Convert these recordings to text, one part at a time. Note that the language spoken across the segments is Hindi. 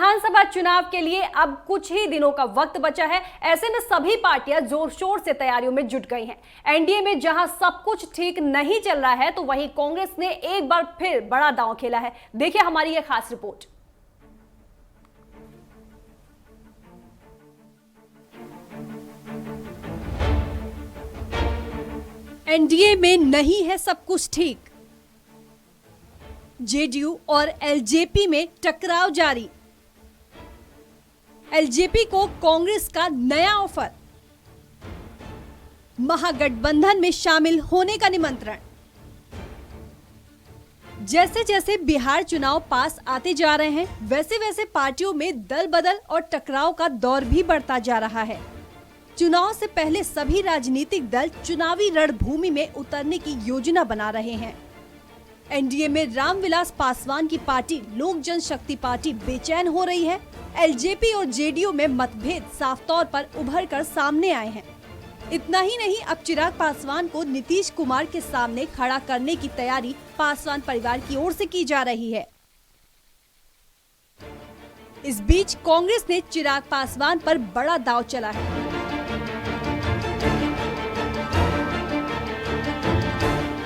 विधानसभा चुनाव के लिए अब कुछ ही दिनों का वक्त बचा है। ऐसे में सभी पार्टियां जोर शोर से तैयारियों में जुट गई हैं। एनडीए में जहां सब कुछ ठीक नहीं चल रहा है, तो वहीं कांग्रेस ने एक बार फिर बड़ा दांव खेला है। देखिए हमारी यह खास रिपोर्ट। एनडीए में नहीं है सब कुछ ठीक। जेडीयू और एलजेपी में टकराव जारी। एलजेपी को कांग्रेस का नया ऑफर। महागठबंधन में शामिल होने का निमंत्रण। जैसे जैसे बिहार चुनाव पास आते जा रहे हैं, वैसे वैसे पार्टियों में दल बदल और टकराव का दौर भी बढ़ता जा रहा है। चुनाव से पहले सभी राजनीतिक दल चुनावी रणभूमि में उतरने की योजना बना रहे हैं। एनडीए में रामविलास पासवान की पार्टी लोक जनशक्ति पार्टी बेचैन हो रही है। एलजेपी और जेडीयू में मतभेद साफ तौर पर उभर कर सामने आए हैं। इतना ही नहीं, अब चिराग पासवान को नीतीश कुमार के सामने खड़ा करने की तैयारी पासवान परिवार की ओर से की जा रही है। इस बीच कांग्रेस ने चिराग पासवान पर बड़ा दांव चला है।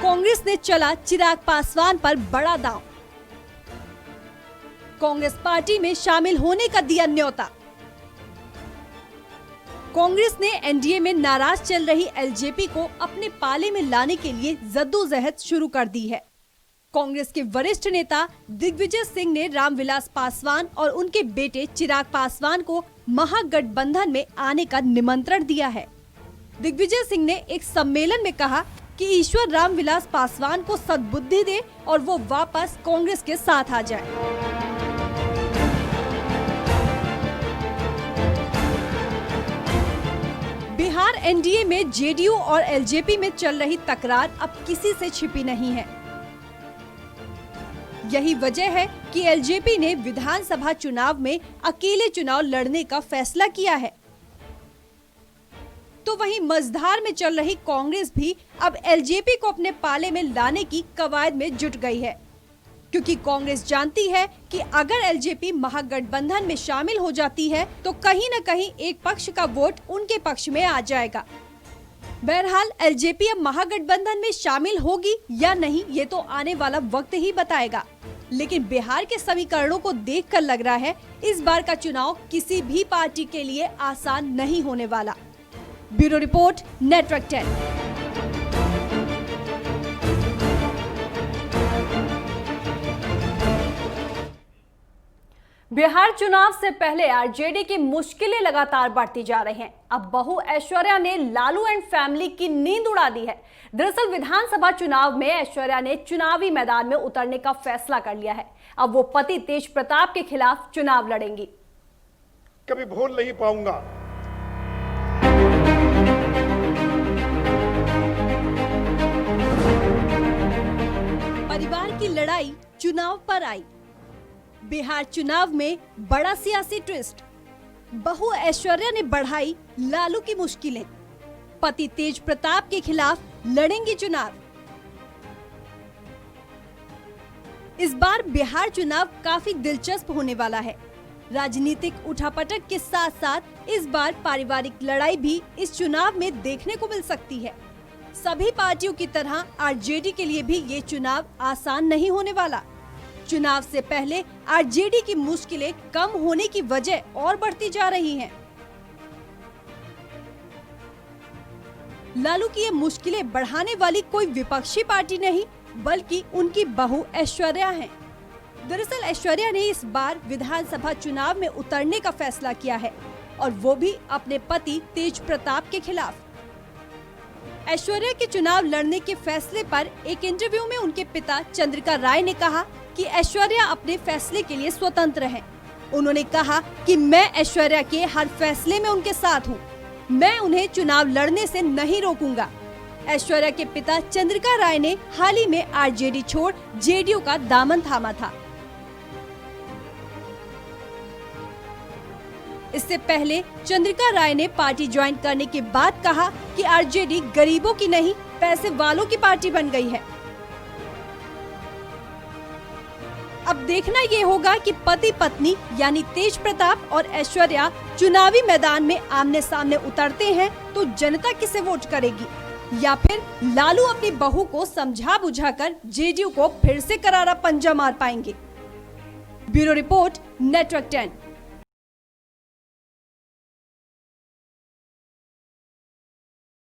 कांग्रेस ने चला चिराग पासवान पर बड़ा दांव। कांग्रेस पार्टी में शामिल होने का दिया न्योता। कांग्रेस ने एनडीए में नाराज चल रही एलजेपी को अपने पाले में लाने के लिए जद्दोजहद शुरू कर दी है। कांग्रेस के वरिष्ठ नेता दिग्विजय सिंह ने रामविलास पासवान और उनके बेटे चिराग पासवान को महागठबंधन में आने का निमंत्रण दिया है। दिग्विजय सिंह ने एक सम्मेलन में कहा कि ईश्वर रामविलास पासवान को सद्बुद्धि दे और वो वापस कांग्रेस के साथ आ जाए। बिहार एनडीए में जेडीयू और एलजेपी में चल रही तकरार अब किसी से छिपी नहीं है। यही वजह है कि एलजेपी ने विधानसभा चुनाव में अकेले चुनाव लड़ने का फैसला किया है। तो वहीं मझधार में चल रही कांग्रेस भी अब एलजेपी को अपने पाले में लाने की कवायद में जुट गई है, क्योंकि कांग्रेस जानती है कि अगर एलजेपी महागठबंधन में शामिल हो जाती है तो कहीं न कहीं एक पक्ष का वोट उनके पक्ष में आ जाएगा। बहरहाल एलजेपी अब महागठबंधन में शामिल होगी या नहीं, ये तो आने वाला वक्त ही बताएगा। लेकिन बिहार के समीकरणों को देखकर लग रहा है इस बार का चुनाव किसी भी पार्टी के लिए आसान नहीं होने वाला। Bureau report, network 10। बिहार चुनाव से पहले आरजेडी की मुश्किलें लगातार बढ़ती जा रही हैं। अब बहू ऐश्वर्या ने लालू एंड फैमिली की नींद उड़ा दी है। दरअसल विधानसभा चुनाव में ऐश्वर्या ने चुनावी मैदान में उतरने का फैसला कर लिया है। अब वो पति तेज प्रताप के खिलाफ चुनाव लड़ेंगी। कभी भूल नहीं पाऊंगा। परिवार की लड़ाई चुनाव पर आई। बिहार चुनाव में बड़ा सियासी ट्विस्ट। बहू ऐश्वर्या ने बढ़ाई लालू की मुश्किलें। पति तेज प्रताप के खिलाफ लड़ेंगी चुनाव। इस बार बिहार चुनाव काफी दिलचस्प होने वाला है। राजनीतिक उठापटक के साथ साथ इस बार पारिवारिक लड़ाई भी इस चुनाव में देखने को मिल सकती है। सभी पार्टियों की तरह आरजेडी के लिए भी ये चुनाव आसान नहीं होने वाला। चुनाव से पहले आरजेडी की मुश्किलें कम होने की वजह और बढ़ती जा रही हैं। लालू की ये मुश्किलें बढ़ाने वाली कोई विपक्षी पार्टी नहीं, बल्कि उनकी बहू ऐश्वर्या है। दरअसल ऐश्वर्या ने इस बार विधानसभा चुनाव में उतरने का फैसला किया है, और वो भी अपने पति तेज प्रताप के खिलाफ। ऐश्वर्या के चुनाव लड़ने के फैसले पर एक इंटरव्यू में उनके पिता चंद्रिका राय ने कहा कि ऐश्वर्या अपने फैसले के लिए स्वतंत्र है। उन्होंने कहा कि मैं ऐश्वर्या के हर फैसले में उनके साथ हूँ। मैं उन्हें चुनाव लड़ने से नहीं रोकूंगा। ऐश्वर्या के पिता चंद्रिका राय ने हाल ही में आरजेडी छोड़ जेडीयू का दामन थामा था। इससे पहले चंद्रिका राय ने पार्टी ज्वाइन करने के बाद कहा कि आरजेडी गरीबों की नहीं, पैसे वालों की पार्टी बन गई है। अब देखना ये होगा कि पति पत्नी यानी तेज प्रताप और ऐश्वर्या चुनावी मैदान में आमने सामने उतरते हैं तो जनता किसे वोट करेगी, या फिर लालू अपनी बहू को समझा बुझाकर जेडीयू को फिर से करारा पंजा मार पाएंगे। Bureau report, network 10।